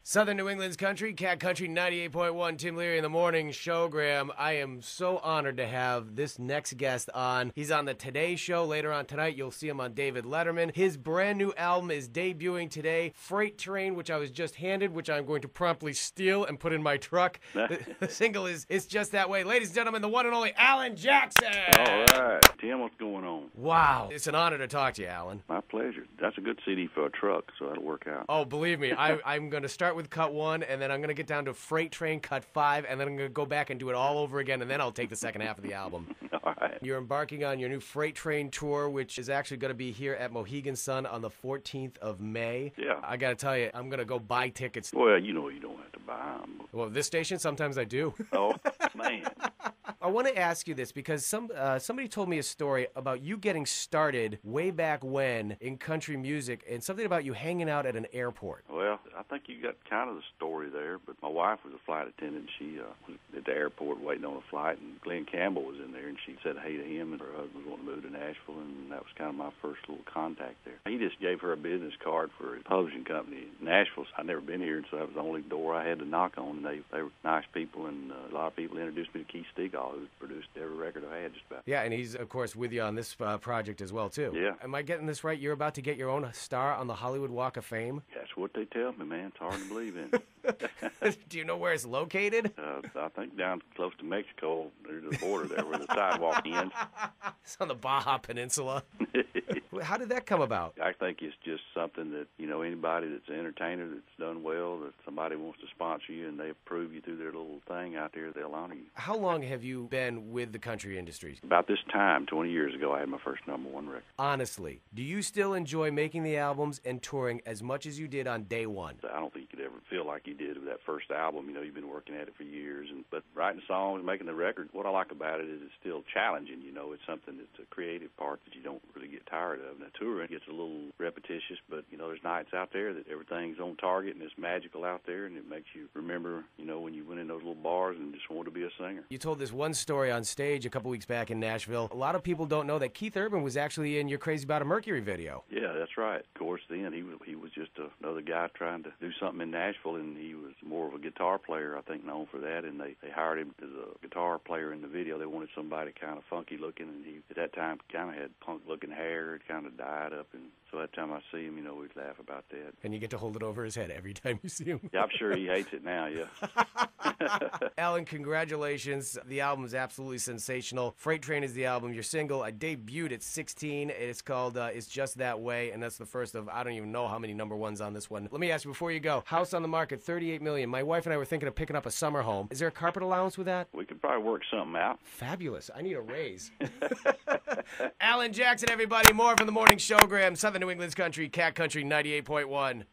Southern New England's country, Cat Country 98.1, Tim Leary in the morning, Showgram. I am so honored to have this next guest on. He's on the Today Show. Later on tonight, you'll see him on David Letterman. His brand new album is debuting today, Freight Train, which I was just handed, which I'm going to promptly steal and put in my truck. The single is It's Just That Way. Ladies and gentlemen, the one and only Alan Jackson. All right. Tim, what's going on? Wow. It's an honor to talk to you, Alan. My pleasure. That's a good CD for a truck, so that'll work out. Oh, believe me, I'm going to start with cut 1, and then I'm going to get down to Freight Train cut 5, and then I'm going to go back and do it all over again, and then I'll take the second half of the album. All right. You're embarking on your new Freight Train tour, which is actually going to be here at Mohegan Sun on the 14th of May. Yeah. I got to tell you, I'm going to go buy tickets. Well, you know you don't have to buy them. Well, this station, sometimes I do. Oh, man. I want to ask you this because somebody told me a story about you getting started way back when in country music and something about you hanging out at an airport. Well, I think you got kind of the story there, but my wife was a flight attendant. She was at the airport waiting on a flight, and Glenn Campbell was in there, and she said hey to him, and her husband was wanting to move to Nashville, and that was kind of my first little contact there. He just gave her a business card for his publishing company in Nashville. I'd never been here, and so that was the only door I had to knock on, and they were nice people, and a lot of people introduced me to Keith Stegall, who produced every record I had just about. Yeah, and he's, of course, with you on this project as well, too. Yeah. Am I getting this right? You're about to get your own star on the Hollywood Walk of Fame? That's what they tell me, man. It's hard to believe in. Do you know where it's located? I think down close to Mexico, near the border there where the sidewalk ends. It's on the Baja Peninsula. How did that come about? I think it's just something that, you know, anybody that's an entertainer that's done well, that somebody wants to sponsor you and they approve you through their little thing out there, they'll honor you. How long have you been with the country industry? About this time, 20 years ago, I had my first #1 record. Honestly, do you still enjoy making the albums and touring as much as you did on day one? I don't think you could ever feel like you did with that first album. You know, you've been working at it for years. But writing songs, making the record, what I like about it is it's still challenging. You know, it's something that's a creative part that you don't really get tired of. Now, touring gets a little repetitious, but, you know, there's nights out there that everything's on target and it's magical out there, and it makes you remember, you know, when you went in those little bars and just wanted to be a singer. You told this one story on stage a couple weeks back in Nashville. A lot of people don't know that Keith Urban was actually in your Crazy About a Mercury video. Yeah, that's right. Of course, then he was just another guy trying to do something in Nashville, and he was more of a guitar player, I think, known for that, and they hired him as a guitar player in the video. They wanted somebody kind of funky looking, and he, at that time, kind of had punk-looking hair. It kind of dyed up, and so that time I see him, you know, we'd laugh about that. And you get to hold it over his head every time you see him. Yeah, I'm sure he hates it now, yeah. Alan, congratulations. The album is absolutely sensational. Freight Train is the album. Your single, I debuted at 16. It's called It's Just That Way, and that's the first of, I don't even know how many #1s on this one. Let me ask you before you go, house on the market, $38 million. My wife and I were thinking of picking up a summer home. Is there a carpet allowance with that? We could probably work something out. Fabulous. I need a raise. Alan Jackson, everybody. More from the morning Showgram, Southern New England's country, Cat Country 98.1.